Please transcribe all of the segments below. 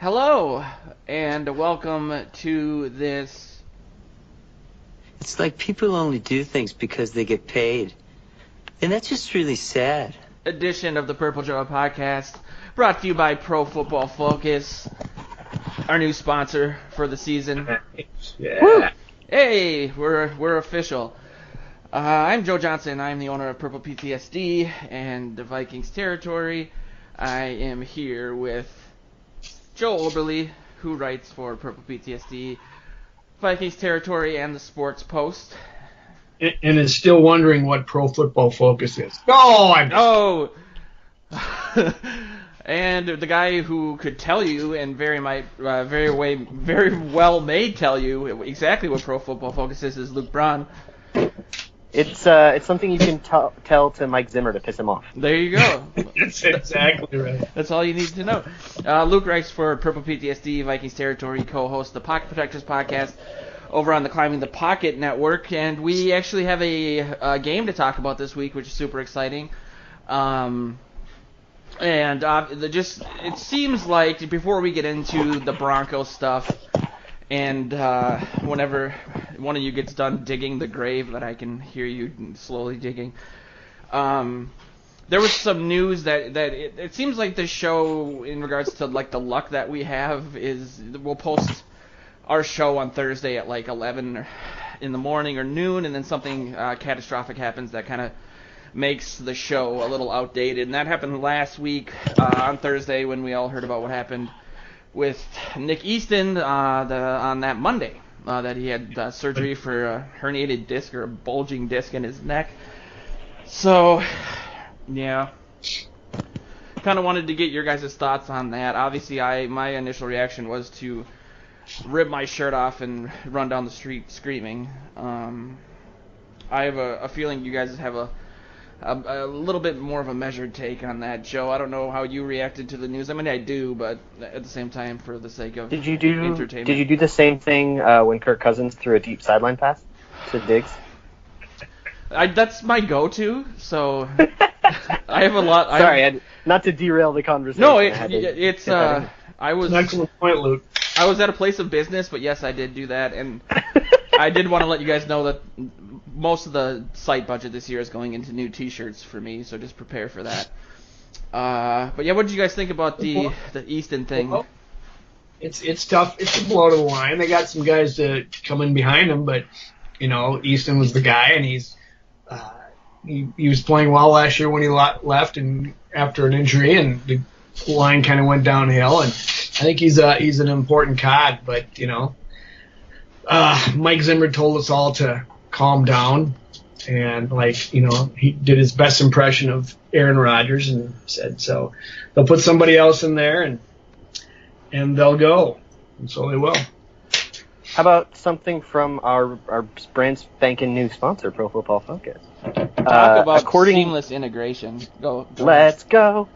Hello, and welcome to this. It's like people only do things because they get paid. And that's just really sad. Edition of the Purple Journal podcast, brought to you by Pro Football Focus, our new sponsor for the season. Yeah. Woo! Hey, we're official. I'm Joe Johnson. I'm the owner of Purple PTSD and the Vikings territory. I am here with Joe Oberly, who writes for Purple PTSD, Vikings territory, and the Sports Post. And is still wondering what Pro Football Focus is. Oh. And the guy who could tell you, and very well may tell you exactly what Pro Football Focus is Luke Braun. It's something you can tell to Mike Zimmer to piss him off. There you go. That's exactly right. That's all you need to know. Luke writes for Purple PTSD, Vikings territory, co-hosts the Pocket Protectors podcast over on the Climbing the Pocket network, and we actually have a game to talk about this week, which is super exciting. It seems like, before we get into the Broncos stuff, and whenever one of you gets done digging the grave that I can hear you slowly digging, there was some news that it seems like this show, in regards to like the luck that we have, is we'll post our show on Thursday at like 11 in the morning or noon, and then something catastrophic happens that kind of makes the show a little outdated. And that happened last week on Thursday, when we all heard about what happened with Nick Easton on that Monday, that he had surgery for a herniated disc or a bulging disc in his neck. So, yeah, kind of wanted to get your guys' thoughts on that. Obviously, my initial reaction was to rip my shirt off and run down the street screaming. I have a feeling you guys have a little bit more of a measured take on that. Joe, I don't know how you reacted to the news. I mean, I do, but at the same time, for the sake of entertainment. Did you do the same thing when Kirk Cousins threw a deep sideline pass to Diggs? That's my go-to, so I have a lot. Sorry, not to derail the conversation. No, it's I was. An excellent point, Luke. I was at a place of business, but yes, I did do that, and I did want to let you guys know that most of the site budget this year is going into new T-shirts for me, so just prepare for that. But yeah, what did you guys think about the Easton thing? Well, it's tough. It's a blow to the line. They got some guys to come in behind him, but Easton was the guy, and he was playing well last year when he left and after an injury, and the line kind of went downhill. And I think he's an important cog, but Mike Zimmer told us all to calm down, and he did his best impression of Aaron Rodgers and said, so they'll put somebody else in there and they'll go, and so they will. How about something from our brand spanking new sponsor, Pro Football Focus? Talk about seamless integration. Go. Let's go.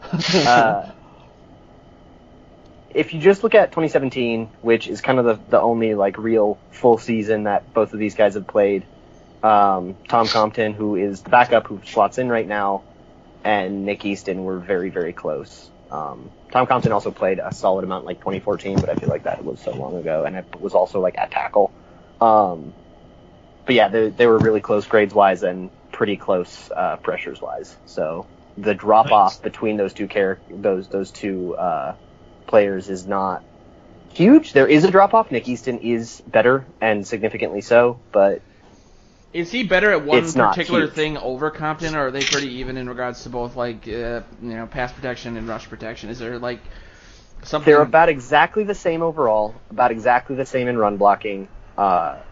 If you just look at 2017, which is kind of the only real full season that both of these guys have played, Tom Compton, who is the backup who slots in right now, and Nick Easton were very, very close. Tom Compton also played a solid amount 2014, but I feel like that was so long ago, and it was also at tackle. But yeah, they were really close grades-wise and pretty close pressures-wise. So the drop-off between those two players is not huge. There is a drop-off. Nick Easton is better, and significantly so, but is he better at one particular huge thing over Compton, or are they pretty even in regards to both pass protection and rush protection? Is there something? They're about exactly the same overall, about exactly the same in run blocking.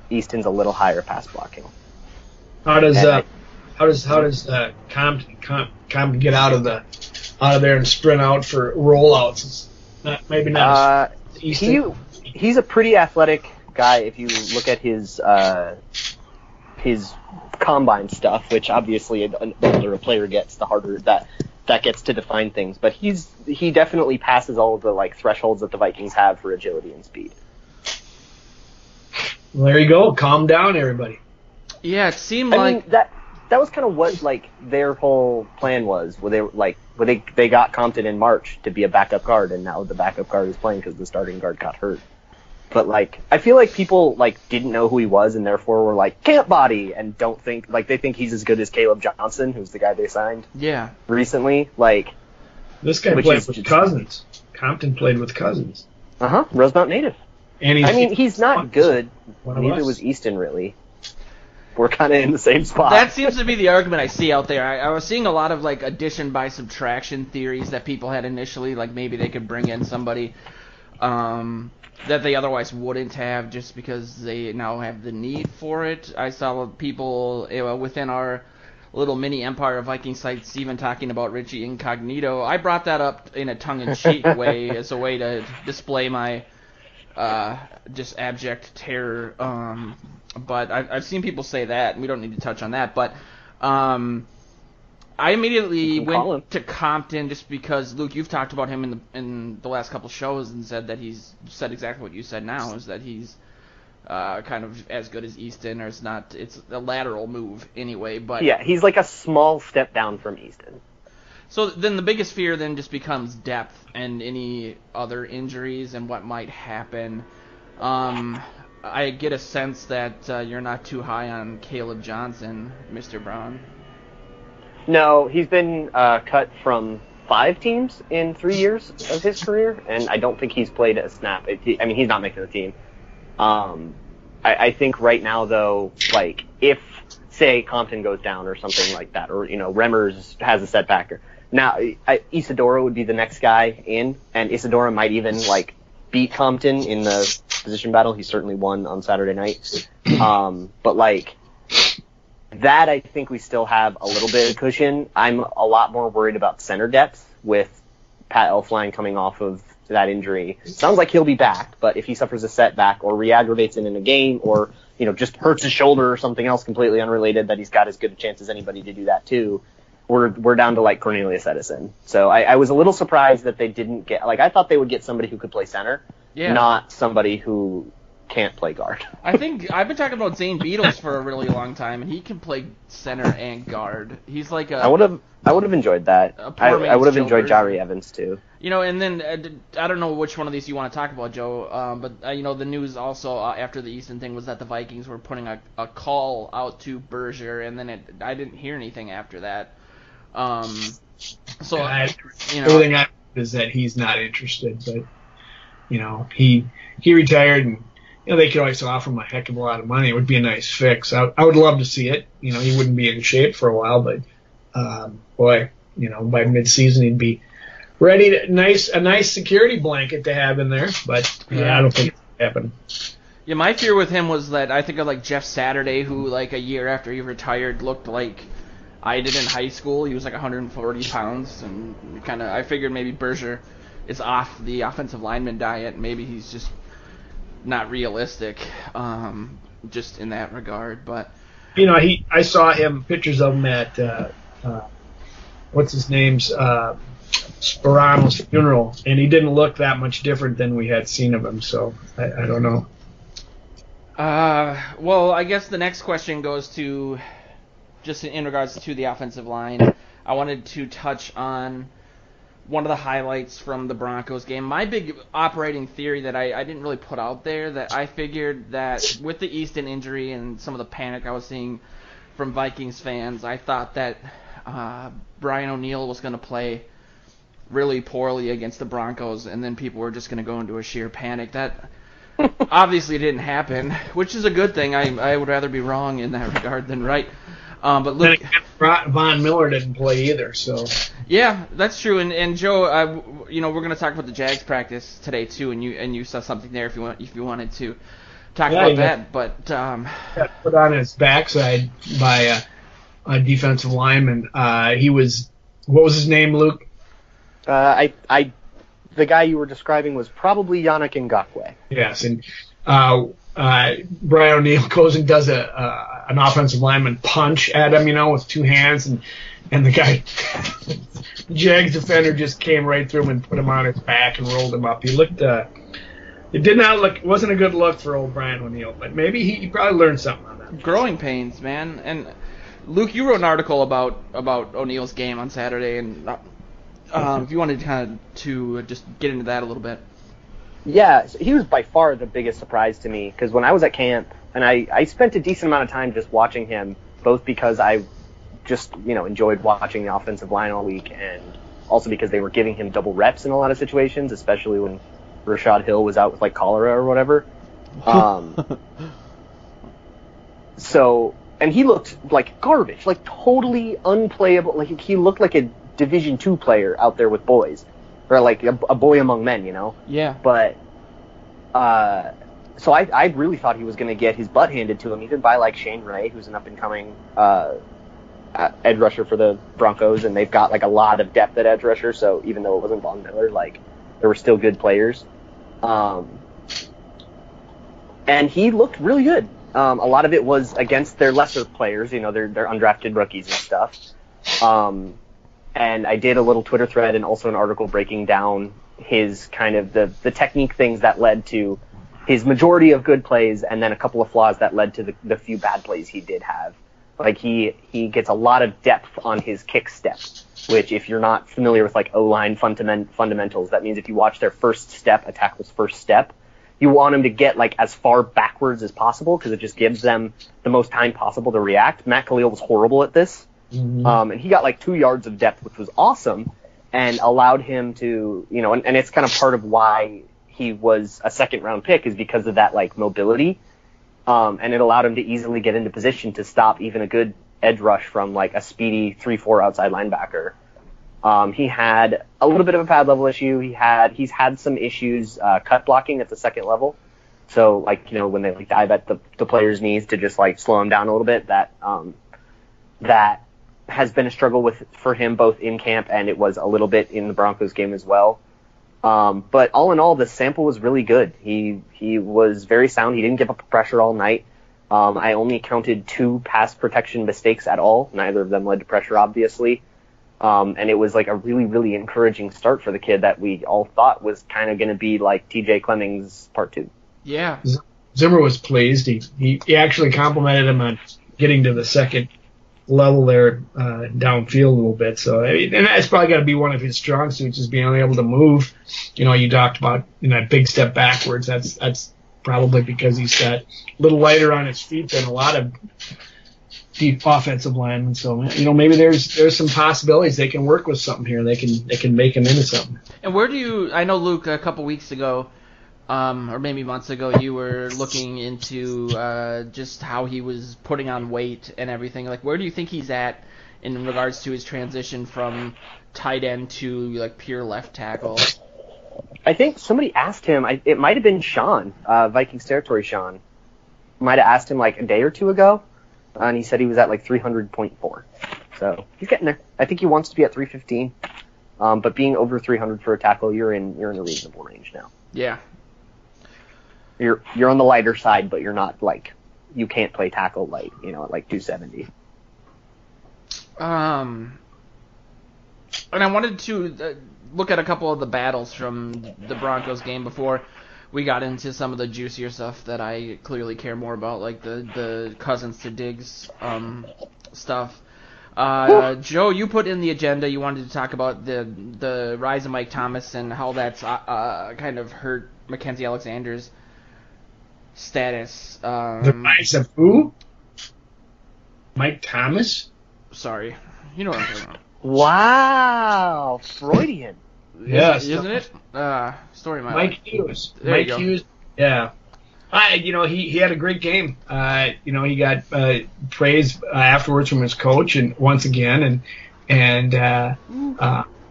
Easton's a little higher pass blocking. How does Compton get out of there and sprint out for rollouts? It's maybe not. He's a pretty athletic guy if you look at his combine stuff, which obviously the older a player gets, the harder that gets to define things. But he definitely passes all of the thresholds that the Vikings have for agility and speed. Well, there you go. Calm down, everybody. Yeah, it seemed I mean, that that was kind of what like their whole plan was. Where they got Compton in March to be a backup guard, and now the backup guard is playing because the starting guard got hurt. But like, I feel like people like didn't know who he was, and therefore were like camp body, and don't think like they think he's as good as Caleb Johnson, who's the guy they signed. Yeah. Recently, like this guy played with Cousins. Compton played with Cousins. Rosemount native. And he's not good. Neither was Easton really. We're kind of in the same spot. That seems to be the argument I see out there. I was seeing a lot of like addition by subtraction theories that people had initially, like maybe they could bring in somebody that they otherwise wouldn't have just because they now have the need for it. I saw people within our little mini empire of Viking sites even talking about Richie Incognito. I brought that up in a tongue-in-cheek way as a way to display my just abject terror. But I've seen people say that, and we don't need to touch on that. But I immediately went to Compton just because, Luke, you've talked about him in the last couple shows and said that he's said exactly what you said now, is that he's kind of as good as Easton, or it's a lateral move anyway. But yeah, he's like a small step down from Easton. So then the biggest fear then just becomes depth and any other injuries and what might happen. I get a sense that you're not too high on Caleb Johnson, Mr. Brown. No, he's been cut from 5 teams in 3 years of his career, and I don't think he's played a snap. He's not making the team. I think right now, though, like, if, say, Compton goes down or something like that, or, Remmers has a setback. Now, Isadora would be the next guy in, and Isadora might even, like, beat Compton in the position battle. He certainly won on Saturday night. But, like, that I think we still have a little bit of cushion. I'm a lot more worried about center depth with Pat Elflein coming off of that injury. Sounds like he'll be back, but if he suffers a setback or re-aggravates it in a game or, just hurts his shoulder or something else completely unrelated that he's got as good a chance as anybody to do that too, we're down to like Cornelius Edison. So I was a little surprised that they didn't get, like, I thought they would get somebody who could play center, not somebody who can't play guard. I think I've been talking about Zane Beatles for a really long time, and he can play center and guard. He's like a. I would have enjoyed that. I would have enjoyed Jari Evans too. And then I don't know which one of these you want to talk about, Joe. But the news also after the Easton thing was that the Vikings were putting a call out to Berger, and then I didn't hear anything after that. Everything I heard is that he's not interested, but he retired, and they could always offer him a heck of a lot of money. It would be a nice fix. I would love to see it. He wouldn't be in shape for a while, but by mid-season he'd be ready. A nice security blanket to have in there, but I don't think it'll happen. Yeah, my fear with him was that I think of like Jeff Saturday, who like a year after he retired looked like I did in high school. He was like 140 pounds, and I figured maybe Berger is off the offensive lineman diet. Maybe he's just not realistic, just in that regard. But I saw pictures of him at what's his name's Sperano's funeral, and he didn't look that much different than we had seen of him. So I don't know. Well, I guess the next question goes to just in regards to the offensive line. I wanted to touch on one of the highlights from the Broncos game. My big operating theory that I didn't really put out there, that I figured that with the Easton injury and some of the panic I was seeing from Vikings fans, I thought that Brian O'Neill was going to play really poorly against the Broncos, and then people were just going to go into a sheer panic. That obviously didn't happen, which is a good thing. I would rather be wrong in that regard than right. But look, Von Miller didn't play either, so yeah, that's true. And Joe, we're going to talk about the Jags practice today too, and you saw something there if you wanted to talk about that. But got put on his backside by a defensive lineman. He was, what was his name, Luke? The guy you were describing was probably Yannick Ngakoue. Yes, and Brian O'Neill goes and does an offensive lineman punch at him, with 2 hands, and the guy, the Jags defender, just came right through him and put him on his back and rolled him up. He looked, it wasn't a good look for old Brian O'Neill, but maybe he probably learned something on that. Growing pains, man, and Luke, you wrote an article about O'Neal's game on Saturday, and if you wanted to just get into that a little bit. Yeah, so he was by far the biggest surprise to me, because when I was at camp, and I spent a decent amount of time just watching him, both because I just, enjoyed watching the offensive line all week, and also because they were giving him double reps in a lot of situations, especially when Rashad Hill was out with, like, cholera or whatever. And he looked like garbage, like totally unplayable. Like, he looked like a Division II player out there with boys. Or like a boy among men, Yeah. But, so I really thought he was going to get his butt handed to him, even by like Shane Ray, who's an up-and-coming edge rusher for the Broncos, and they've got like a lot of depth at edge rusher, so even though it wasn't Von Miller, like, there were still good players. And he looked really good. A lot of it was against their lesser players, their undrafted rookies and stuff. And I did a little Twitter thread and also an article breaking down his kind of the technique things that led to his majority of good plays, and then a couple of flaws that led to the few bad plays he did have. Like, he gets a lot of depth on his kick step, which, if you're not familiar with like O-line fundamentals, that means if you watch their first step, a tackle's first step, you want him to get like as far backwards as possible, because it just gives them the most time possible to react. Matt Khalil was horrible at this. And he got like 2 yards of depth, which was awesome, and allowed him to, and it's kind of part of why he was a second-round pick, is because of that like mobility, and it allowed him to easily get into position to stop even a good edge rush from like a speedy 3-4 outside linebacker. He had a little bit of a pad level issue. He's had some issues cut blocking at the second level. So like, when they like dive at the player's knees to just like slow him down a little bit, that has been a struggle for him both in camp, and it was a little bit in the Broncos game as well. But all in all, the sample was really good. He was very sound. He didn't give up pressure all night. I only counted 2 pass protection mistakes at all. Neither of them led to pressure, obviously. And it was like a really, really encouraging start for the kid that we all thought was kind of going to be like TJ Clemmings Part 2. Yeah. Zimmer was pleased. He actually complimented him on getting to the second level there downfield a little bit. So, and that's probably got to be one of his strong suits, is being able to move. You talked about that big step backwards. That's probably because he's got a little lighter on his feet than a lot of deep offensive linemen. So, maybe there's some possibilities they can work with something here. They can make him into something. And I know, Luke, a couple weeks ago, or maybe months ago, you were looking into just how he was putting on weight and everything. Like, where do you think he's at in regards to his transition from tight end to like pure left tackle? I think somebody asked him. It might have been Sean, Vikings territory Sean, might have asked him like a day or two ago, and he said he was at like 300.4. So he's getting there. I think he wants to be at 315. But being over 300 for a tackle, you're in a reasonable range now. Yeah. You're on the lighter side, but you're not like, you can't play tackle light, at like 270. And I wanted to look at a couple of the battles from the Broncos game before we got into some of the juicier stuff that I clearly care more about, like the Cousins to Diggs stuff. Joe, you put in the agenda, you wanted to talk about the rise of Mike Thomas and how that's kind of hurt Mackenzie Alexander's status. The rise of who? Mike Thomas? Sorry. You know what I'm talking about. Wow. Freudian. Yes. Isn't it? Story of my Mike life. Hughes. There Mike you go. Hughes. Yeah. He had a great game. He got praise afterwards from his coach, and once again, and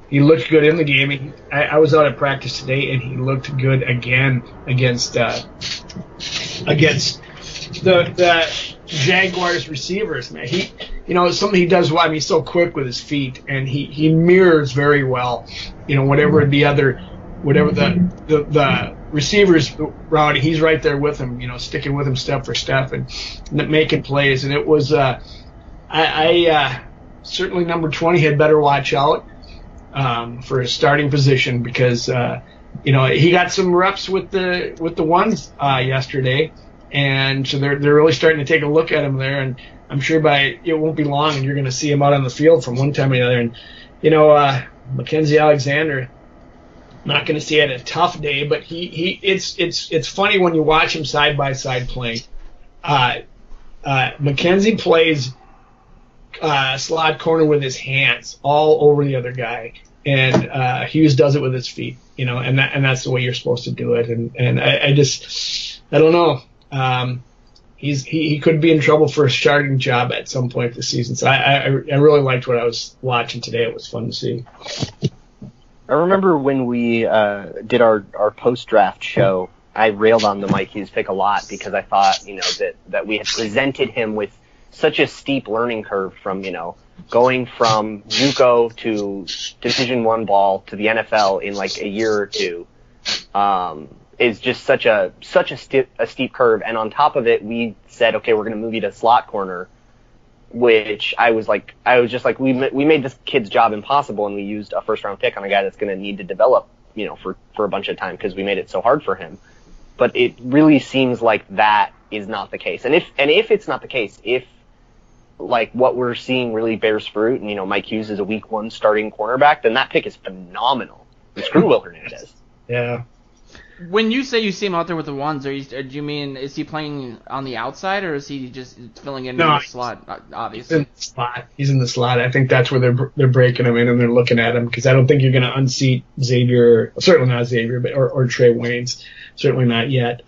he looked good in the game. I was out at practice today, and he looked good again against the Jaguars receivers. Man, something he does well. I mean, he's so quick with his feet, and he mirrors very well. Whatever the receivers route, he's right there with him. Sticking with him step for step and making plays. And it was I certainly number 20 had better watch out for his starting position, because he got some reps with the ones yesterday. And so they're really starting to take a look at him there, and I'm sure it won't be long, and you're going to see him out on the field from one time or the other. And Mackenzie Alexander, not going to say he had a tough day, but it's funny when you watch him side by side playing. Mackenzie plays slot corner with his hands all over the other guy, and Hughes does it with his feet, and that's the way you're supposed to do it. And I don't know. He could be in trouble for a starting job at some point this season. So I really liked what I was watching today. It was fun to see. I remember when we did our post-draft show, I railed on the Mike Hughes pick a lot because I thought, that we had presented him with such a steep learning curve from, going from JUCO to Division I ball to the NFL in like a year or two. Is just such a steep curve, and on top of it, we said, okay, we're going to move you to slot corner, which I was just like, we made this kid's job impossible, and we used a first round pick on a guy that's going to need to develop, for a bunch of time because we made it so hard for him. But it really seems like that is not the case, and if it's not the case, if like what we're seeing really bears fruit, and Mike Hughes is a week 1 starting cornerback, then that pick is phenomenal. And screw Will Hernandez. Yeah. When you say you see him out there with the ones, do you mean is he playing on the outside or is he just filling in the slot? Obviously, he's in the slot. I think that's where they're breaking him in and they're looking at him because I don't think you're going to unseat Xavier. Certainly not Xavier, but or Trey Waynes. Certainly not yet.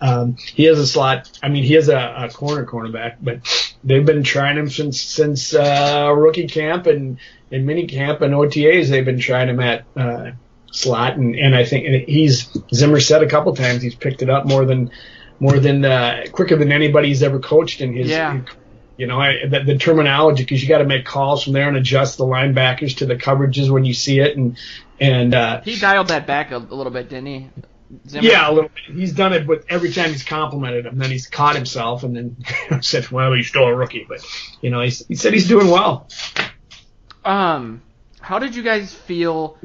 He has a slot. I mean, he has a cornerback, but they've been trying him since rookie camp and mini camp and OTAs. They've been trying him at slot, and I think Zimmer said a couple times he's picked it up more than quicker than anybody he's ever coached in his. Yeah. The terminology, because you got to make calls from there and adjust the linebackers to the coverages when you see it, and he dialed that back a little bit, didn't he? Zimmer? Yeah, a little bit. He's done it, but every time he's complimented him, then he's caught himself and then said, "Well, he's still a rookie," but he said he's doing well. How did you guys feel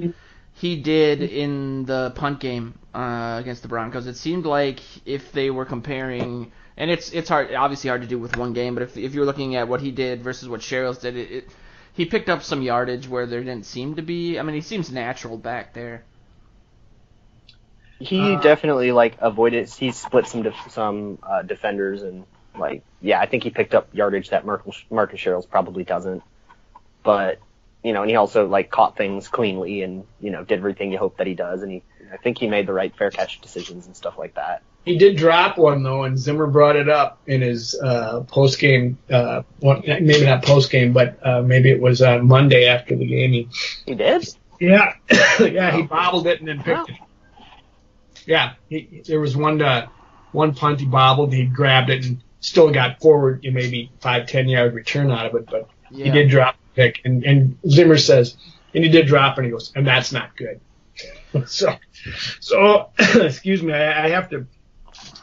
he did in the punt game against the Broncos? It seemed like if they were comparing, and it's hard, obviously hard to do with one game, but if you're looking at what he did versus what Sherrills did, he picked up some yardage where there didn't seem to be. I mean, he seems natural back there. He definitely avoided. He split some defenders and I think he picked up yardage that Marcus Sherrills probably doesn't. But and he also caught things cleanly and did everything you hope that he does, and I think he made the right fair catch decisions and stuff like that. He did drop one though, and Zimmer brought it up in his post game. Maybe not post game, but maybe it was on Monday after the game. He did. Yeah, yeah. He bobbled it and then picked it. Yeah, there was one punt he bobbled, he grabbed it and still got forward, maybe 5-10 yard return out of it, but he did drop the pick. And Zimmer says, and he did drop it, and he goes, and that's not good. So excuse me, I have to,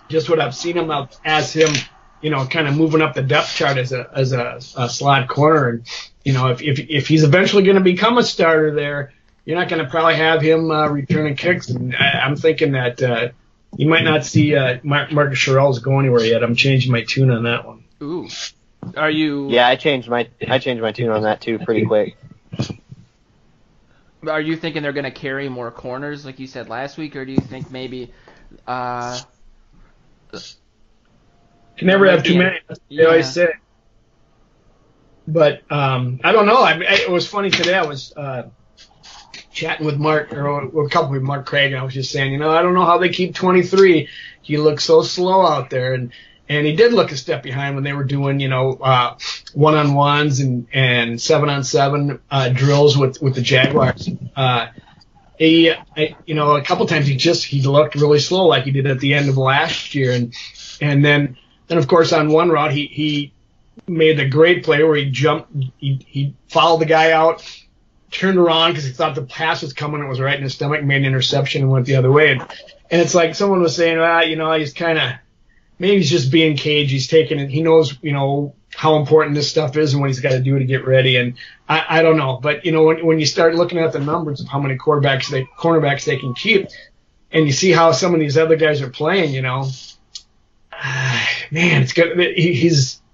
just what I've seen him as him, kind of moving up the depth chart as a slot corner, and if he's eventually going to become a starter there, you're not going to probably have him returning kicks, and I'm thinking that you might not see Marcus Sherrills go anywhere yet. I'm changing my tune on that one. Ooh, are you? Yeah, I changed my tune on that too pretty quick. Are you thinking they're going to carry more corners like you said last week, or do you think maybe? You can never have too many. They always say. But I don't know. It was funny today. I was chatting with Mark, or a couple with Mark Craig, and I was just saying, I don't know how they keep 23. He looks so slow out there, and he did look a step behind when they were doing, one-on-ones and 7-on-7 drills with the Jaguars. A couple times he looked really slow, like he did at the end of last year, and then of course on one route he made the great play where he jumped, he followed the guy out, turned around because he thought the pass was coming, it was right in his stomach, made an interception and went the other way. And it's like someone was saying, he's kind of, maybe he's just being cagey. He's taking it. He knows, how important this stuff is and what he's got to do to get ready. And I don't know. But, when you start looking at the numbers of how many cornerbacks they can keep, and you see how some of these other guys are playing, man, it's good.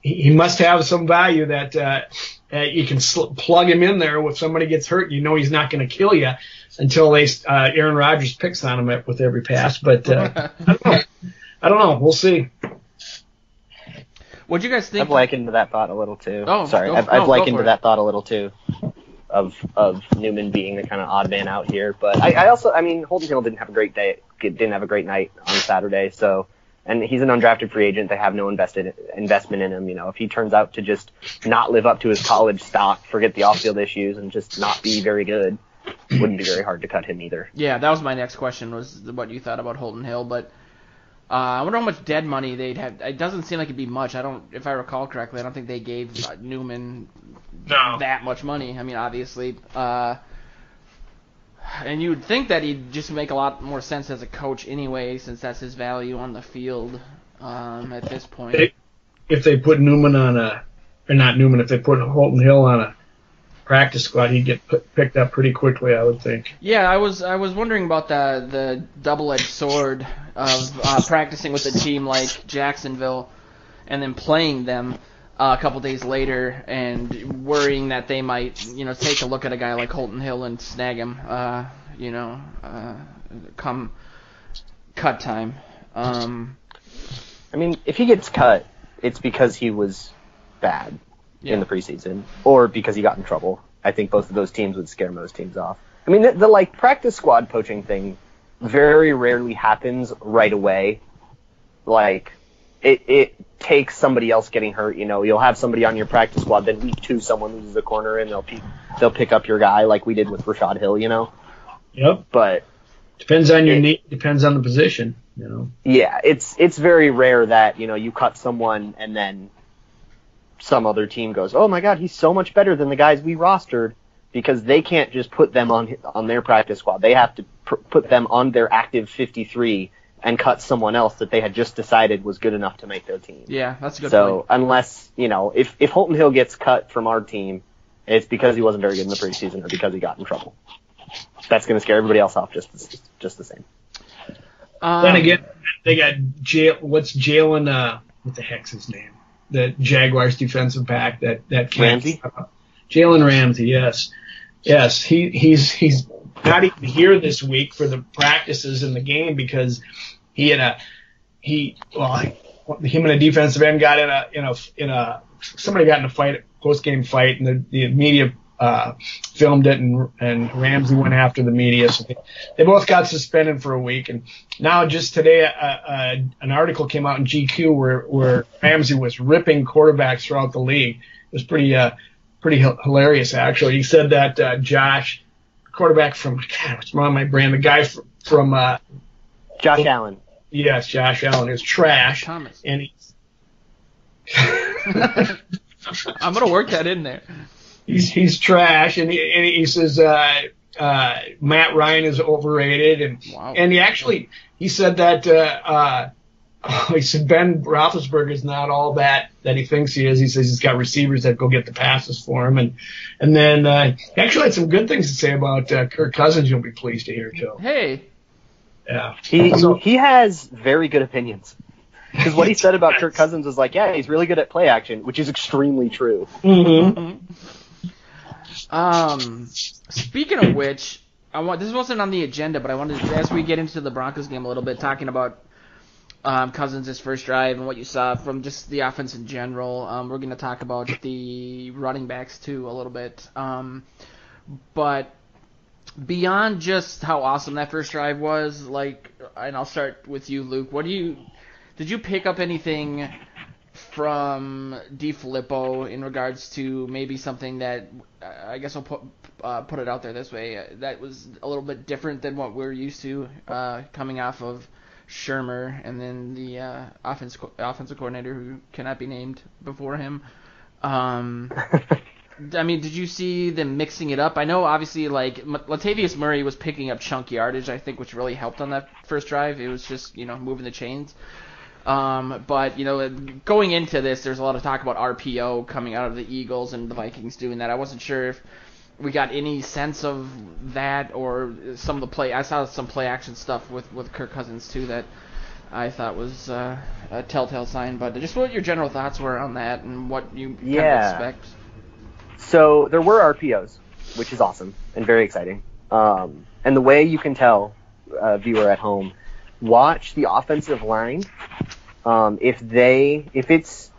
he must have some value that you can plug him in there. If somebody gets hurt, you know he's not going to kill you until Aaron Rodgers picks on him with every pass. But I don't know. We'll see. What do you guys think? I've likened to that thought a little too. Oh, sorry. I've likened to that thought a little too. Of Newman being the kind of odd man out here, but I also, I mean, Holden Hill didn't have a great night on Saturday, so, and he's an undrafted free agent. They have no investment in him. You know, if he turns out to just not live up to his college stock, forget the off-field issues, and just not be very good, it wouldn't be very hard to cut him either. Yeah, that was my next question, was what you thought about Holden Hill, but I wonder how much dead money they'd have. It doesn't seem like it'd be much. If I recall correctly, I don't think they gave Newman that much money. I mean, obviously. And you would think that he'd just make a lot more sense as a coach anyway, since that's his value on the field at this point. If they put if they put Holton Hill on a practice squad, he'd get picked up pretty quickly, I would think. Yeah, I was wondering about the double-edged sword of practicing with a team like Jacksonville and then playing them a couple days later and worrying that they might, take a look at a guy like Holton Hill and snag him, come cut time. I mean, if he gets cut, it's because he was bad in the preseason or because he got in trouble. I think both of those teams would scare most teams off. I mean, the practice squad poaching thing very rarely happens right away. Like, it takes somebody else getting hurt. You'll have somebody on your practice squad, then week 2 someone loses a corner and they'll pick up your guy like we did with Rashad Hill. Yep. But depends on your need. Depends on the position. Yeah, it's very rare that you cut someone and then some other team goes, oh my God, he's so much better than the guys we rostered, because they can't just put them on their practice squad. They have to put them on their active 53 and cut someone else that they had just decided was good enough to make their team. Yeah, that's a good point. So unless, if Holton Hill gets cut from our team, it's because he wasn't very good in the preseason or because he got in trouble. That's going to scare everybody else off just the same. Then again, they got Jalen, what the heck's his name? The Jaguars defensive back that Ramsey? Jalen Ramsey, yes. Yes, he's not even here this week for the practices in the game because him and a defensive end got somebody got in a fight, post-game fight, and the media filmed it, and Ramsey went after the media. So they both got suspended for a week. And now just today, an article came out in GQ where Ramsey was ripping quarterbacks throughout the league. It was pretty hilarious, actually. He said that Josh, quarterback from, God, what's wrong with my brain? The guy from Josh Allen. Yes, Josh Allen is trash. Thomas. And he's I'm gonna work that in there. He's trash, and he says Matt Ryan is overrated, and he said that he said Ben Roethlisberger is not all that he thinks he is. He says he's got receivers that go get the passes for him, and then he actually had some good things to say about Kirk Cousins. You'll be pleased to hear too. Hey, yeah, he has very good opinions. Because what he said about Kirk Cousins was like, yeah, he's really good at play action, which is extremely true. Mm-hmm. Speaking of which, this wasn't on the agenda, but I wanted to, as we get into the Broncos game a little bit, talking about Cousins' first drive and what you saw from just the offense in general. We're going to talk about the running backs too a little bit. But beyond just how awesome that first drive was, and I'll start with you, Luke. Did you pick up anything from DeFilippo in regards to maybe something that, I guess I'll put it out there this way, that was a little bit different than what we're used to coming off of Shermer and then the offensive coordinator who cannot be named before him? I mean, did you see them mixing it up? I know, obviously, Latavius Murray was picking up chunk yardage, I think, which really helped on that first drive. It was just, moving the chains. But, going into this, there's a lot of talk about RPO coming out of the Eagles and the Vikings doing that. I wasn't sure if we got any sense of that or some of the play. I saw some play action stuff with Kirk Cousins, too, that I thought was a telltale sign. But just what your general thoughts were on that and what you kind of expect. So there were RPOs, which is awesome and very exciting. And the way you can tell, viewer at home, watch the offensive line. If it's,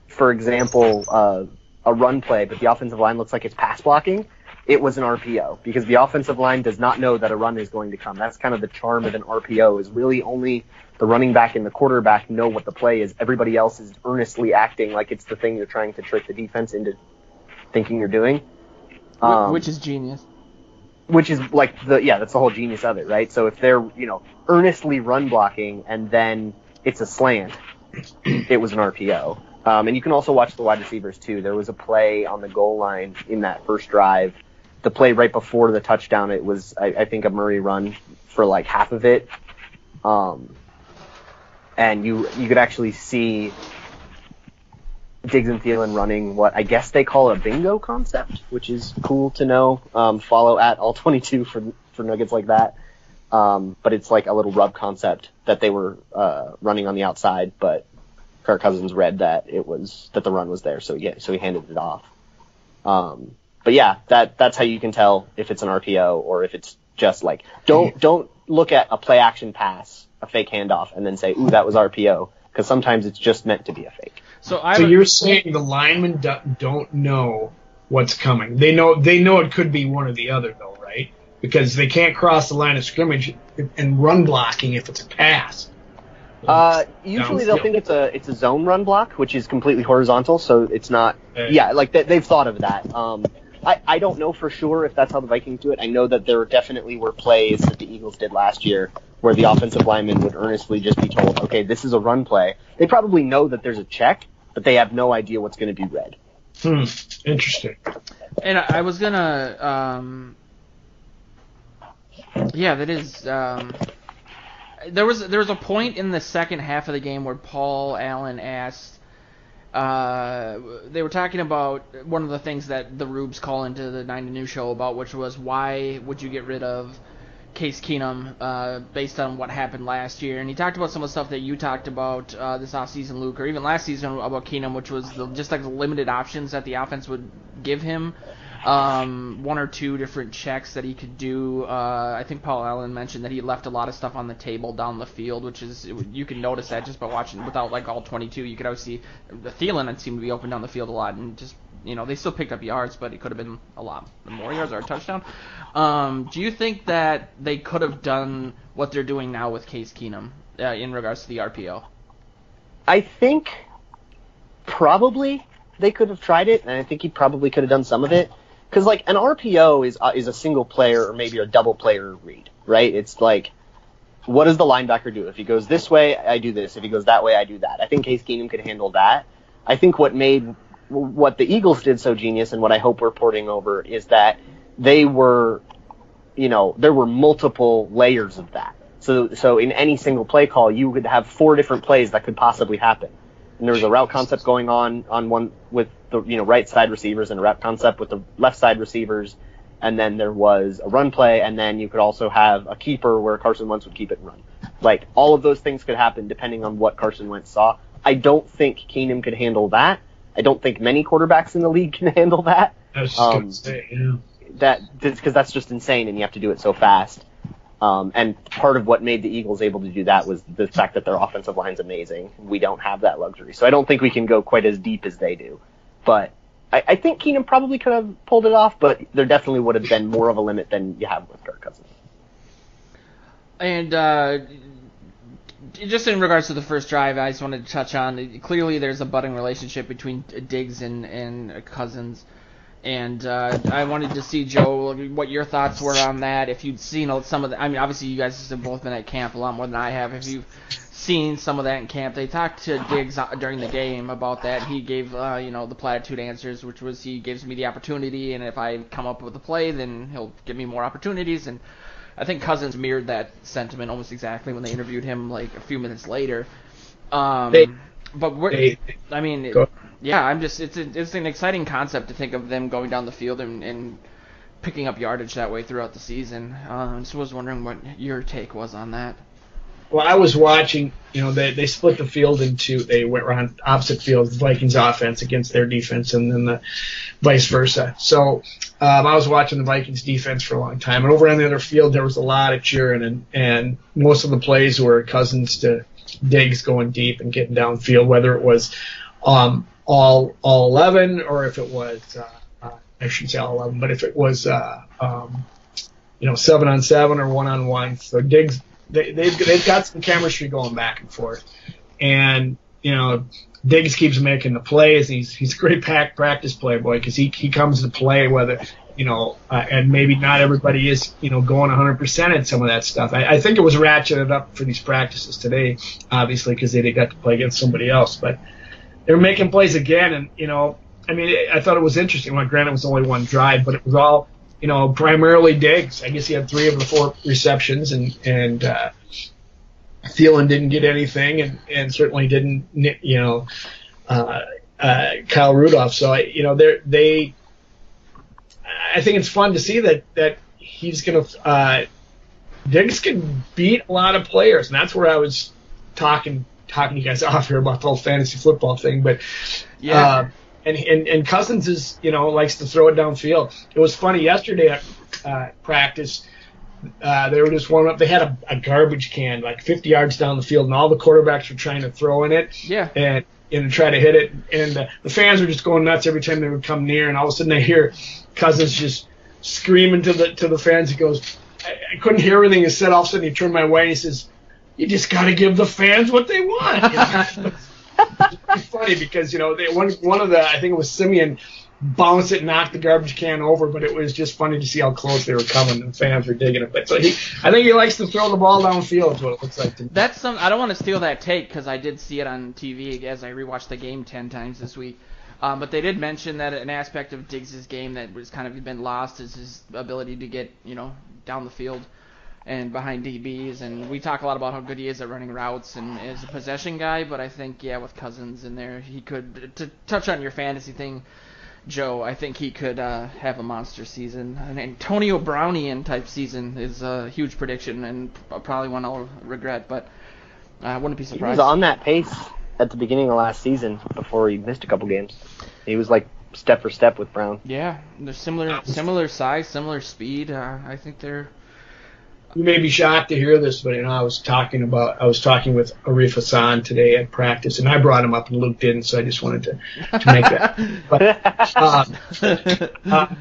for example, a run play, but the offensive line looks like it's pass blocking, it was an RPO, because the offensive line does not know that a run is going to come. That's kind of the charm of an RPO, is really only the running back and the quarterback know what the play is. Everybody else is earnestly acting like it's the thing you're trying to trick the defense into thinking you're doing. Which is genius. Which is that's the whole genius of it, right? So if they're, earnestly run blocking and then it's a slant, it was an RPO. And you can also watch the wide receivers too. There was a play on the goal line in that first drive. The play right before the touchdown, it was, I think, a Murray run for like half of it. And you could actually see Diggs and Thielen running what I guess they call a bingo concept, which is cool to know. Follow at all22 for nuggets like that. But it's like a little rub concept that they were running on the outside, but Kirk Cousins read that that the run was there, so he handed it off. But yeah, that's how you can tell if it's an RPO or if it's just like don't look at a play action pass, a fake handoff, and then say, ooh, that was RPO, because sometimes it's just meant to be a fake. So you're saying the linemen don't know what's coming. They know it could be one or the other, though, right? Because they can't cross the line of scrimmage and run blocking if it's a pass. Usually they'll think it's a zone run block, which is completely horizontal, so it's not. They've thought of that. I don't know for sure if that's how the Vikings do it. I know that there definitely were plays that the Eagles did last year where the offensive lineman would earnestly just be told, okay, this is a run play. They probably know that there's a check, but they have no idea what's going to be read. Interesting. And I was gonna, that is. There was a point in the second half of the game where Paul Allen asked. They were talking about one of the things that the Rubes call into the 90 News show about, which was why would you get rid of Case Keenum based on what happened last year. And he talked about some of the stuff that you talked about this offseason, Luke, or even last season about Keenum, which was just like the limited options that the offense would give him. One or two different checks that he could do. I think Paul Allen mentioned that he left a lot of stuff on the table down the field, which is, you can notice that just by watching without like all 22. You could always see the Thielen seemed to be open down the field a lot, and just, they still picked up yards, but it could have been a lot more yards or a touchdown. Do you think that they could have done what they're doing now with Case Keenum in regards to the RPO? I think probably they could have tried it, and I think he probably could have done some of it. Because, like, an RPO is a single player or maybe a double player read, right? It's like, what does the linebacker do? If he goes this way, I do this. If he goes that way, I do that. I think Case Keenum could handle that. I think what made what the Eagles did so genius, and what I hope we're porting over, is that they were, there were multiple layers of that. So in any single play call, you could have 4 different plays that could possibly happen. And there was a route concept going on one with the right side receivers, and a route concept with the left side receivers, and then there was a run play, and then you could also have a keeper where Carson Wentz would keep it and run. Like, all of those things could happen depending on what Carson Wentz saw. I don't think Keenum could handle that. I don't think many quarterbacks in the league can handle that. I was just going to say, because that's just insane, and you have to do it so fast. And part of what made the Eagles able to do that was the fact that their offensive line's amazing. We don't have that luxury. So I don't think we can go quite as deep as they do. But I think Keenum probably could have pulled it off, but there definitely would have been more of a limit than you have with Kirk Cousins. And just in regards to the first drive, I just wanted to touch on, clearly there's a budding relationship between Diggs and Cousins. And I wanted to see, Joe, what your thoughts were on that. If you'd seen some of the, obviously you guys have both been at camp a lot more than I have. If you've seen some of that in camp, they talked to Diggs during the game about that. He gave, the platitude answers, which was he gives me the opportunity, and if I come up with a play, then he'll give me more opportunities. And I think Cousins mirrored that sentiment almost exactly when they interviewed him like a few minutes later. It's an exciting concept to think of them going down the field and picking up yardage that way throughout the season. I just was wondering what your take was on that. Well, I was watching they split the field into, they went around opposite fields, the Vikings offense against their defense, and then the vice versa. So I was watching the Vikings defense for a long time, and over on the other field there was a lot of cheering, and most of the plays were Cousins to Diggs going deep and getting downfield, whether it was all 11 or if it was I shouldn't say all 11, but if it was 7-on-7 or 1-on-1. So Diggs, they've got some chemistry going back and forth, and Diggs keeps making the plays. He's a great practice play boy, because he comes to play whether and maybe not everybody is going 100% at some of that stuff. I think it was ratcheted up for these practices today, obviously, because they got to play against somebody else, but they were making plays again, and I thought it was interesting. Well, granted, it was only one drive, but it was all primarily Diggs. I guess he had 3 of the 4 receptions, and Thielen didn't get anything, and certainly didn't, Kyle Rudolph. So I think it's fun to see that he's going to Diggs can beat a lot of players, and that's where I was talking you guys off here about the whole fantasy football thing, but yeah. And Cousins is, likes to throw it downfield. It was funny yesterday at practice. They were just warming up. They had a garbage can like 50 yards down the field, and all the quarterbacks were trying to throw in it. Yeah. And try to hit it. And the fans were just going nuts every time they would come near. And all of a sudden they hear Cousins just screaming to the fans. He goes, I couldn't hear everything he said. All of a sudden he turned my way and he says, "You just got to give the fans what they want." It's funny because one of the, I think it was Simeon, bounced it and knocked the garbage can over, but it was just funny to see how close they were coming, and the fans were digging it. But so I think he likes to throw the ball downfield, is what it looks like to me. I don't want to steal that take, because I did see it on TV as I rewatched the game 10 times this week. But they did mention that an aspect of Diggs' game that was kind of been lost is his ability to get down the field and behind DBs, and we talk a lot about how good he is at running routes and as a possession guy, but I think, with Cousins in there, he could, to touch on your fantasy thing, Joe, I think he could have a monster season. An Antonio Brownian type season is a huge prediction, and probably one I'll regret, but I wouldn't be surprised. He was on that pace at the beginning of last season before he missed a couple games. He was like step for step with Brown. Yeah, they're similar size, similar speed. I think they're... You may be shocked to hear this, but I was talking with Arif Hassan today at practice, and I brought him up and Luke didn't, so I just wanted to make that. But,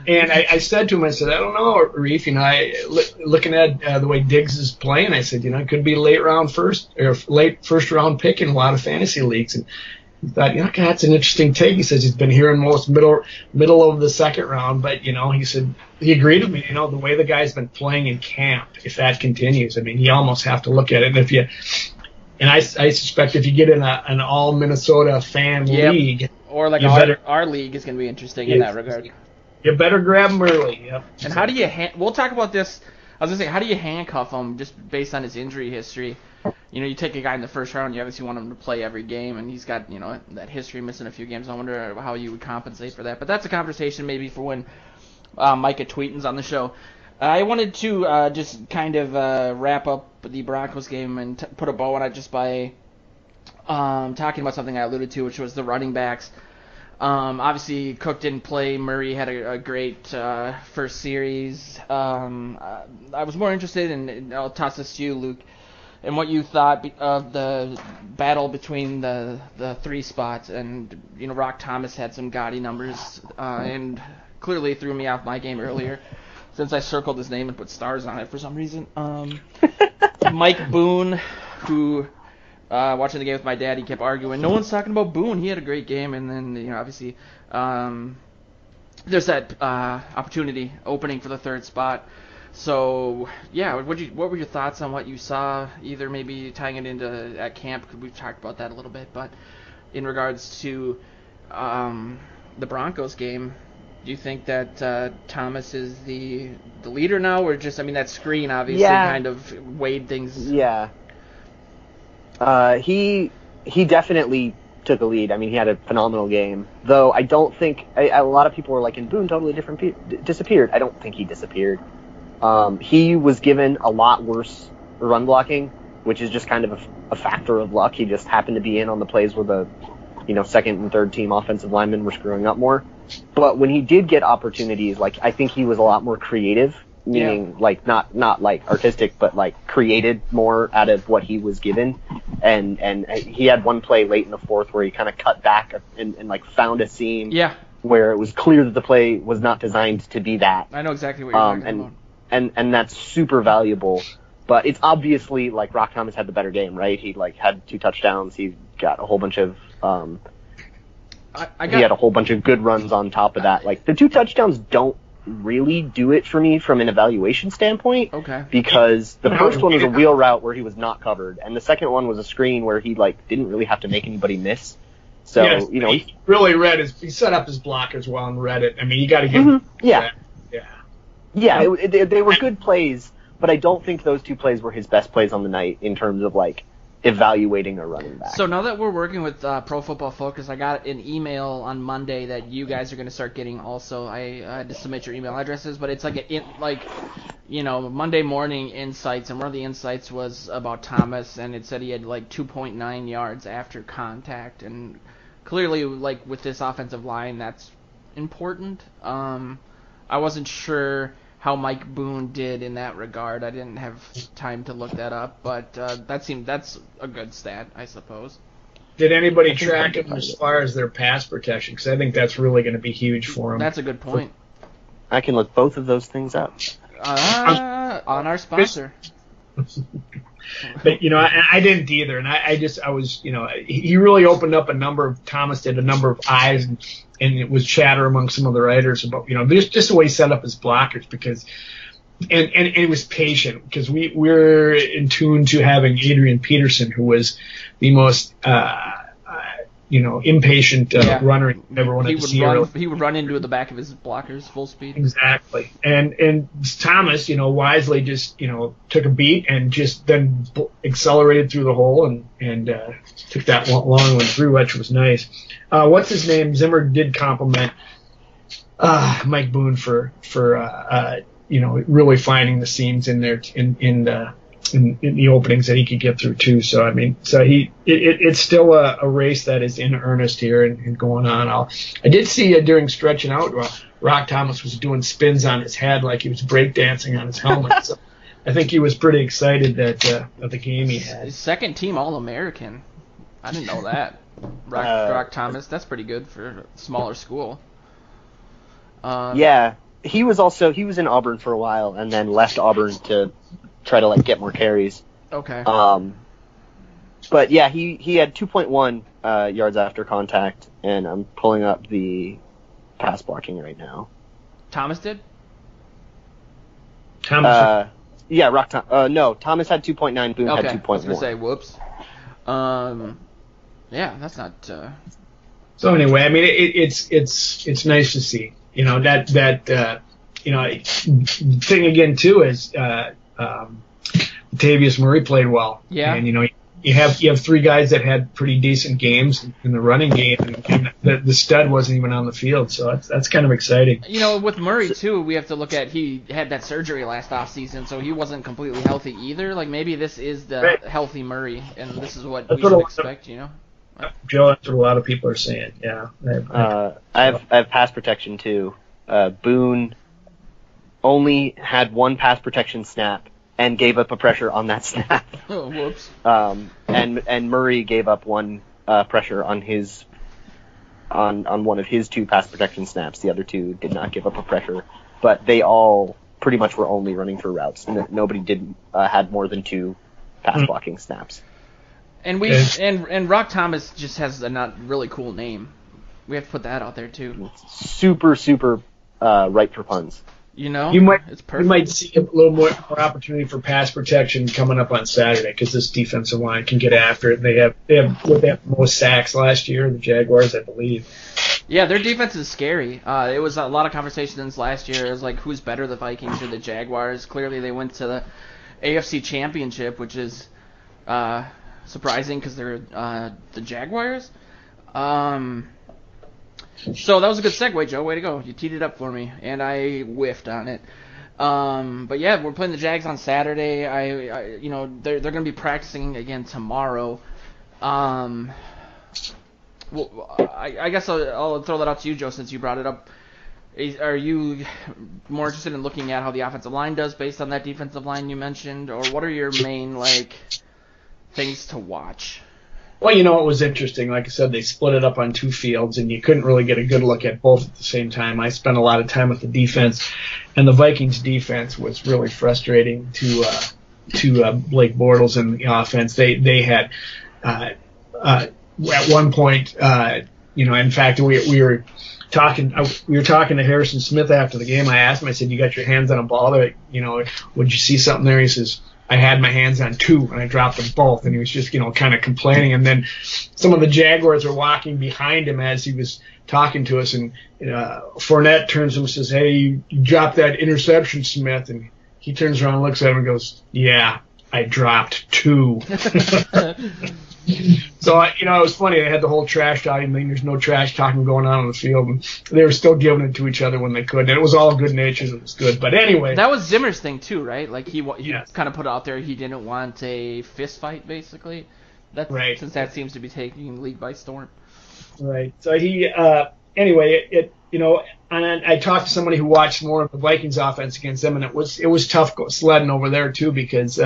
and I said to him, I said, I don't know, Arif, looking at the way Diggs is playing, I said, it could be late first round pick in a lot of fantasy leagues, and he thought, that's an interesting take. He says he's been here in most middle of the second round, but he said he agreed with me. The way the guy's been playing in camp, if that continues, you almost have to look at it. And I suspect if you get in an all Minnesota fan league, or like our league is going to be interesting in that regard. You better grab him early. Yep. And how do you? We'll talk about this. I was going to say, how do you handcuff him just based on his injury history? You take a guy in the first round, you obviously want him to play every game, and he's got, that history missing a few games. I wonder how you would compensate for that. But that's a conversation maybe for when Micah Tweeton's on the show. I wanted to just kind of wrap up the Broncos game and put a bow on it just by talking about something I alluded to, which was the running backs. Obviously, Cook didn't play. Murray had a great first series. I was more interested in, I'll toss this to you, Luke, and what you thought of the battle between the 3 spots. And, Rock Thomas had some gaudy numbers and clearly threw me off my game earlier since I circled his name and put stars on it for some reason. Mike Boone, who, watching the game with my dad, he kept arguing, no one's talking about Boone. He had a great game. And then, obviously, there's that opportunity opening for the 3rd spot. So, what were your thoughts on what you saw, either maybe tying it into at camp, because we've talked about that a little bit, but in regards to the Broncos game, do you think that Thomas is the leader now, or just, that screen obviously kind of weighed things? Yeah. He definitely took a lead. He had a phenomenal game, though I don't think, a lot of people were like, and Boone totally disappeared. I don't think he disappeared. He was given a lot worse run blocking which is just kind of a factor of luck. He just happened to be in on the plays where the, second and third team offensive linemen were screwing up more. But when he did get opportunities, like, I think he was a lot more creative, meaning like not like artistic, but like created more out of what he was given. And he had one play late in the fourth where he kind of cut back and like found a seam. Yeah. Where it was clear that the play was not designed to be that. I know exactly what you're talking about. And that's super valuable. But it's obviously like Rock Thomas had the better game, right? He like had 2 touchdowns. He got a whole bunch of he had a whole bunch of good runs on top of that. Like the 2 touchdowns don't really do it for me from an evaluation standpoint. Okay. Because the first one was a wheel route where he was not covered, and the second one was a screen where he like didn't really have to make anybody miss. So, yes, he really he set up his blockers well and read it. I mean, you got to give him yeah. that. Yeah, they were good plays, but I don't think those 2 plays were his best plays on the night in terms of, like, evaluating a running back. So now that we're working with Pro Football Focus, I got an email on Monday that you guys are going to start getting also. I had to submit your email addresses, but it's like Monday morning insights, and one of the insights was about Thomas, and it said he had like 2.9 yards after contact, and clearly, like, with this offensive line, that's important. I wasn't sure how Mike Boone did in that regard. I didn't have time to look that up, but that's a good stat, I suppose. Did anybody track him as far as their pass protection? Because I think that's really going to be huge for him. That's a good point. I can look both of those things up. On our sponsor. But, I didn't either, and I was, he really opened up Thomas did a number of eyes, and it was chatter among some of the writers about, just the way he set up his blockers, because, and it was patient, because we're in tune to having Adrian Peterson, who was the most, impatient runner you ever wanted to see. He would run into the back of his blockers full speed. Exactly. And Thomas, wisely just, took a beat and just then accelerated through the hole and took that long one through, which was nice. What's his name? Zimmer did compliment Mike Boone for really finding the seams in there in the openings that he could get through too. So I mean, it's still a race that is in earnest here and going on. I did see during stretching out, Rock Thomas was doing spins on his head like he was breakdancing on his helmet. So I think he was pretty excited that of the game he had. His second team All-American. I didn't know that. Rock Thomas, that's pretty good for a smaller school. Yeah, he was in Auburn for a while and then left Auburn to try to like get more carries. Okay. But yeah, he had 2.1 yards after contact, and I'm pulling up the pass blocking right now. Thomas did? Thomas. No, Thomas had 2.9. Boone had 2.1. I was gonna say, whoops. Yeah, that's not. So anyway, I mean, it's nice to see. That thing again too is Latavius Murray played well. Yeah. And you have 3 guys that had pretty decent games in the running game, and the stud wasn't even on the field, so that's kind of exciting. With Murray too, we have to look at he had that surgery last offseason, so he wasn't completely healthy either. Like maybe this is the healthy Murray, and this is what we should expect. Joe, that's what a lot of people are saying. Yeah. I have pass protection too. Boone only had 1 pass protection snap and gave up a pressure on that snap. Oh, whoops. And Murray gave up 1 pressure on his on one of his 2 pass protection snaps. The other 2 did not give up a pressure, but they all pretty much were only running for routes. Nobody had more than 2 pass blocking snaps. And and Rock Thomas just has a not really cool name. We have to put that out there too. Super ripe for puns. You might see a little more opportunity for pass protection coming up on Saturday, because this defensive line can get after it. They have the most sacks last year, the Jaguars, I believe. Yeah, their defense is scary. It was a lot of conversations last year. It was like, who's better, the Vikings or the Jaguars? Clearly, they went to the AFC Championship, which is surprising because they're the Jaguars. So that was a good segue, Joe. Way to go. You teed it up for me, and I whiffed on it. But yeah, we're playing the Jags on Saturday. They're going to be practicing again tomorrow. Well, I guess I'll throw that out to you, Joe, since you brought it up. Are you more interested in looking at how the offensive line does based on that defensive line you mentioned, or what are your main things to watch? Well, it was interesting. Like I said, they split it up on 2 fields, and you couldn't really get a good look at both at the same time. I spent a lot of time with the defense, and the Vikings defense was really frustrating to Blake Bortles and the offense. They had at one point, in fact, we were talking to Harrison Smith after the game. I asked him, I said, "You got your hands on a ball there? Would you see something there?" He says, "I had my hands on 2 and I dropped them both." And he was just, kind of complaining. And then some of the Jaguars were walking behind him as he was talking to us. And Fournette turns to him and says, "Hey, you dropped that interception, Smith." And he turns around and looks at him and goes, "Yeah, I dropped 2." So, it was funny. They had the whole trash talking thing. There's no trash talking going on the field. And they were still giving it to each other when they could. And it was all good natured. It was good. But anyway. That was Zimmer's thing, too, right? Like, he yes. kind of put out there he didn't want a fist fight, basically. That's right. Since that seems to be taking the league by storm. Right. So he, anyway, and I talked to somebody who watched more of the Vikings offense against them, and it was tough sledding over there too because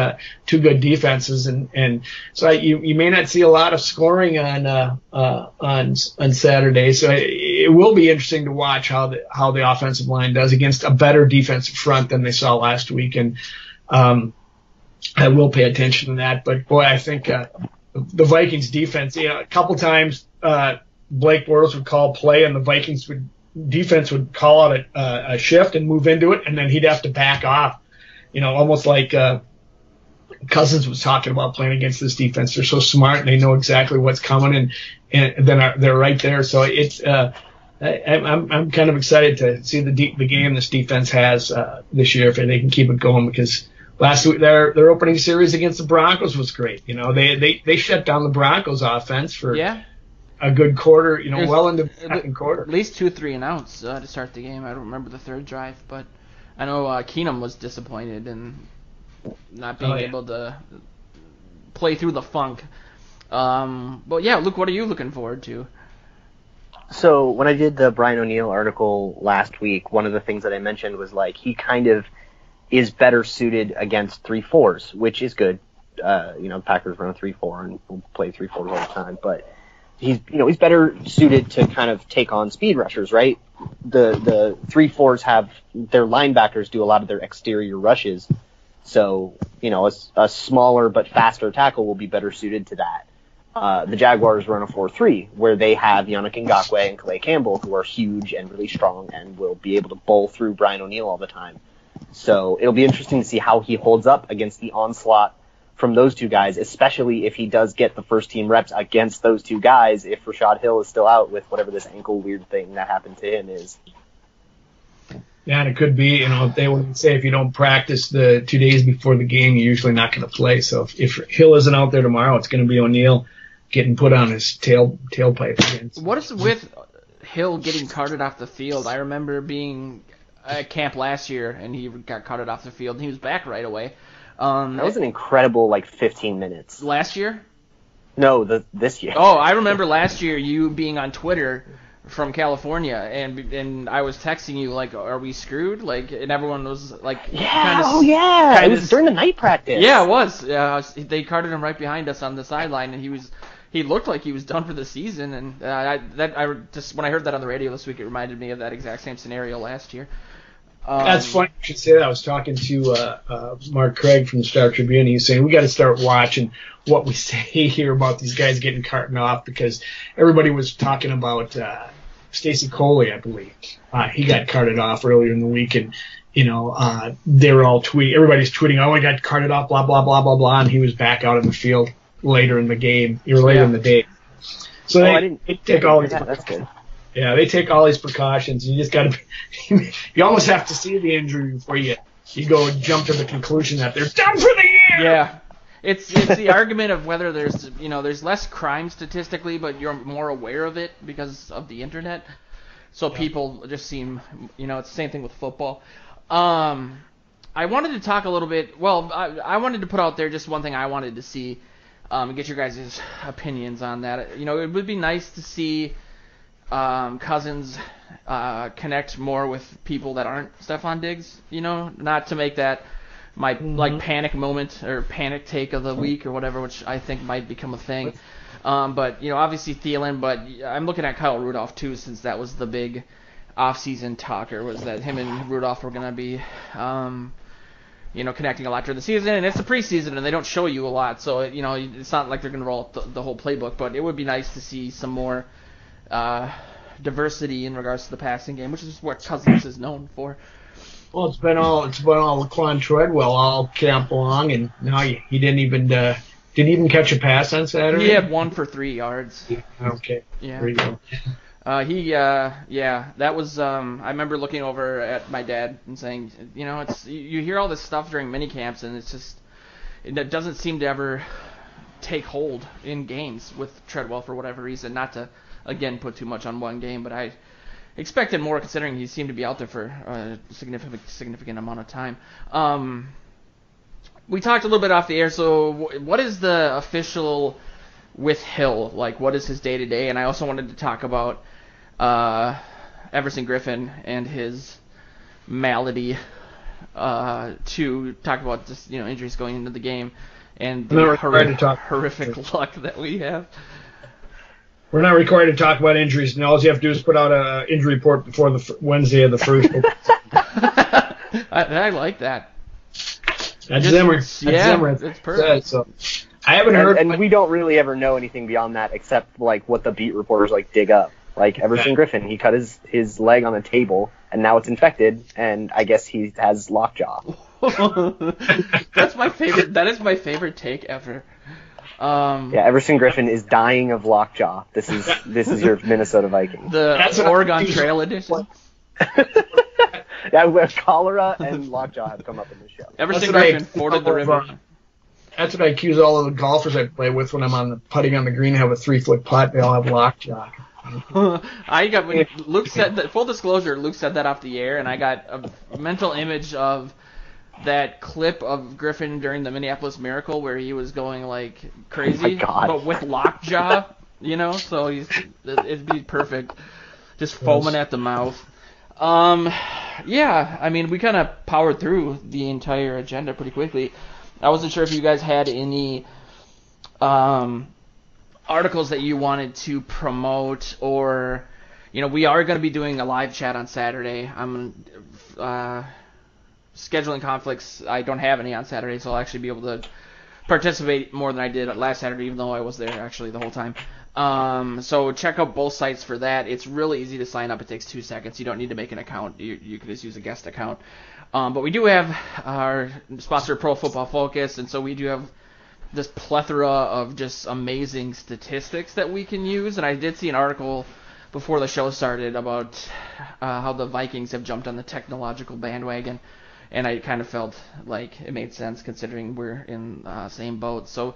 2 good defenses, and so you may not see a lot of scoring on Saturday. So it will be interesting to watch how the offensive line does against a better defensive front than they saw last week, and I will pay attention to that. But boy, I think the Vikings defense, a couple times Blake Bortles would call play, and the Vikings defense would call out a shift and move into it, and then he'd have to back off. Almost like Cousins was talking about playing against this defense. They're so smart and they know exactly what's coming, and then they're right there. So it's I'm kind of excited to see the game this defense has this year if they can keep it going, because last week their opening series against the Broncos was great. They shut down the Broncos offense for a good quarter, well into the second quarter. At least 2 3-and-outs to start the game. I don't remember the third drive, but I know Keenum was disappointed in not being able to play through the funk. But yeah, Luke, what are you looking forward to? So when I did the Brian O'Neill article last week, one of the things that I mentioned was he kind of is better suited against 3-4s, which is good. The Packers run a 3-4 and will play 3-4s all the time, but he's better suited to kind of take on speed rushers, right? The 3-4s have their linebackers do a lot of their exterior rushes, so a smaller but faster tackle will be better suited to that. The Jaguars run a 4-3 where they have Yannick Ngakoue and Calais Campbell, who are huge and really strong and will be able to bowl through Brian O'Neill all the time. So it'll be interesting to see how he holds up against the onslaught from those 2 guys, especially if he does get the first team reps against those 2 guys, if Rashad Hill is still out with whatever this ankle weird thing that happened to him is. Yeah, and it could be, they would say if you don't practice the 2 days before the game, you're usually not going to play. So if Hill isn't out there tomorrow, it's going to be O'Neill getting put on his tailpipe again. What is with Hill getting carted off the field? I remember being at camp last year, and he got carted off the field, and he was back right away. That was an incredible 15 minutes. Last year? No, this year. Oh, I remember last year you being on Twitter from California, and I was texting you are we screwed? And everyone was yeah, it was during the night practice. Yeah, it was. They carted him right behind us on the sideline, and he looked like he was done for the season. And when I heard that on the radio this week, it reminded me of that exact same scenario last year. That's funny you should say that. I was talking to Mark Craig from the Star Tribune. He's saying we got to start watching what we say here about these guys getting carted off, because everybody was talking about Stacey Coley, I believe. He got carted off earlier in the week, and they were all everybody's tweeting, "Oh, I got carted off, blah blah blah blah blah," and he was back out in the field later in the game, later in the day. So they take all these. That's good. Yeah, they take all these precautions. You just got to. You almost have to see the injury before you go and jump to the conclusion that they're done for the year. Yeah, it's the argument of whether there's less crime statistically, but you're more aware of it because of the internet. So people just seem, it's the same thing with football. I wanted to talk a little bit. Well, I wanted to put out there just one thing I wanted to see, and get your guys' opinions on that. You know, it would be nice to see Cousins connect more with people that aren't Stefon Diggs. You know, not to make that my like panic moment or panic take of the week or whatever, which I think might become a thing. But you know, obviously Thielen. But I'm looking at Kyle Rudolph too, since that was the big off-season talker, was that him and Rudolph were going to be, you know, connecting a lot during the season, and it's the preseason, and they don't show you a lot, so, you know, it's not like they're going to roll up the whole playbook, but it would be nice to see some more diversity in regards to the passing game, which is what Cousins is known for. Well, it's been all Laquan Treadwell all camp long, and now he didn't even catch a pass on Saturday. He had 1 for 3 yards. Okay. Yeah. There you go. That was, I remember looking over at my dad and saying, you know, you hear all this stuff during mini camps, and it's just, it doesn't seem to ever take hold in games with Treadwell for whatever reason. Not to, again, put too much on one game, but I expected more considering he seemed to be out there for a significant amount of time. We talked a little bit off the air, so what is the official with Hill? Like, what is his day-to-day? And I also wanted to talk about Everson Griffin and his malady, to talk about just, you know, injuries going into the game and the horrific luck that we have. We're not required to talk about injuries, and all you have to do is put out an injury report before the Wednesday of the first. I like that. That's Zimmer. It's perfect. So, I haven't heard. And we don't really ever know anything beyond that, except like what the beat reporters like dig up. Like Everson Griffin, he cut his leg on a table, and now it's infected, and I guess he has lockjaw. That's my favorite. That is my favorite take ever. Everson Griffin is dying of lockjaw. This is your Minnesota Vikings. That's Oregon Trail edition. Yeah, where cholera and lockjaw have come up in the show. Everson Griffin forded the river. That's what I accuse all of the golfers I play with when I'm putting on the green. I have a 3-foot putt. They all have lockjaw. When Luke said that. Full disclosure, Luke said that off the air, and I got a mental image of that clip of Griffin during the Minneapolis Miracle where he was going like crazy, but with lockjaw. You know, so it'd be perfect, just foaming at the mouth. I mean, we kind of powered through the entire agenda pretty quickly. I wasn't sure if you guys had any articles that you wanted to promote, or, you know, we are going to be doing a live chat on Saturday. I'm scheduling conflicts. I don't have any on Saturday, so I'll actually be able to participate more than I did last Saturday, even though I was there actually the whole time. So check out both sites for that. It's really easy to sign up. It takes 2 seconds. You don't need to make an account. You can just use a guest account. But we do have our sponsor, Pro Football Focus, and so we do have this plethora of just amazing statistics that we can use. And I did see an article before the show started about how the Vikings have jumped on the technological bandwagon, and I kind of felt like it made sense considering we're in the same boat. So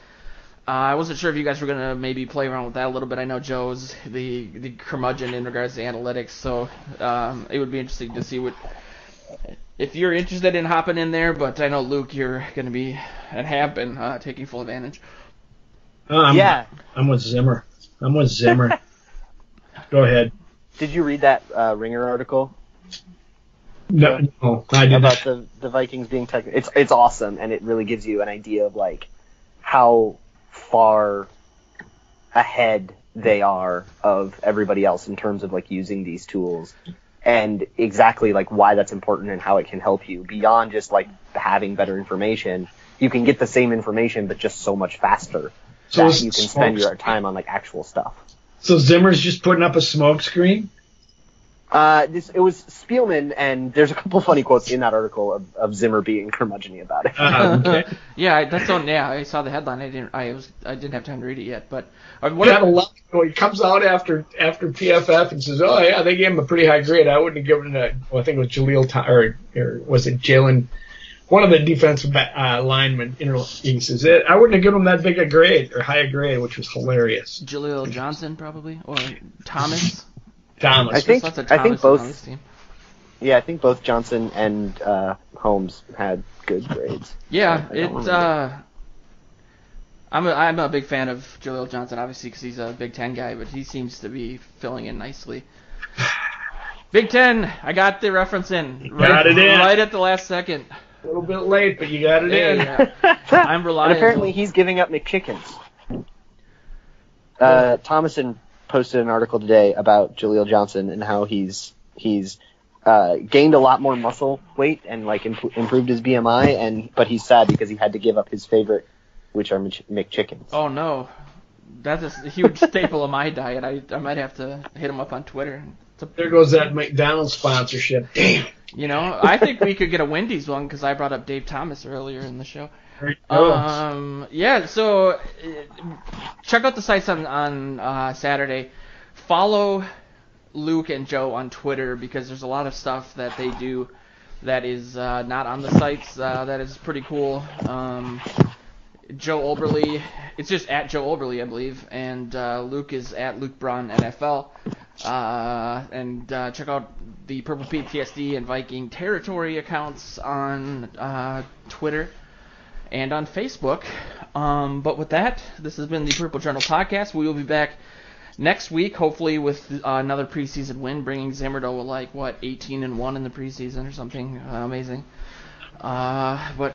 I wasn't sure if you guys were going to maybe play around with that a little bit. I know Joe's the curmudgeon in regards to analytics, so it would be interesting to see if you're interested in hopping in there, but I know, Luke, you're going to be, and have been, taking full advantage. I'm with Zimmer. Go ahead. Did you read that Ringer article? No, I didn't. About the Vikings being technical. It's awesome, and it really gives you an idea of like how far ahead they are of everybody else in terms of like using these tools, and exactly like why that's important and how it can help you beyond just like having better information. You can get the same information, but just so much faster that you can spend your time on like actual stuff. So Zimmer's just putting up a smoke screen? It was Spielman, and there's a couple funny quotes in that article of Zimmer being curmudgeon-y about it. Okay. I saw the headline. I didn't have time to read it yet, but he comes out after PFF and says, "Oh yeah, they gave him a pretty high grade. I wouldn't have given it I think it was or was it Jalen, one of the defensive linemen. He says, I wouldn't have given him that big a grade or high a grade, which was hilarious. Jaleel Johnson probably, or Thomas. Thomas. I think both. Yeah, I think both Johnson and Holmes had good grades. Yeah, So I'm a big fan of Jaleel Johnson, obviously, because he's a Big Ten guy, but he seems to be filling in nicely. Big Ten, I got the reference in. Got it in. Right at the last second. A little bit late, but you got it in. Yeah. I'm reliable. And apparently he's giving up McChickens. Thomason posted an article today about Jaleel Johnson and how he's gained a lot more muscle weight and like improved his BMI, but he's sad because he had to give up his favorite, which are McChickens. Oh no, that's a huge staple of my diet. I might have to hit him up on Twitter. There goes that McDonald's sponsorship. Damn. You know, I think we could get a Wendy's one because I brought up Dave Thomas earlier in the show. Yeah, so check out the sites on Saturday. Follow Luke and Joe on Twitter because there's a lot of stuff that they do that is not on the sites that is pretty cool. Joe Oberly, it's just at Joe Oberly, I believe, and Luke is at Luke Braun NFL. And check out the Purple PTSD and Viking Territory accounts on Twitter and on Facebook. But with that, this has been the Purple Journal podcast. We will be back next week, hopefully with another preseason win, bringing Zimmer to 18-1 in the preseason or something amazing. But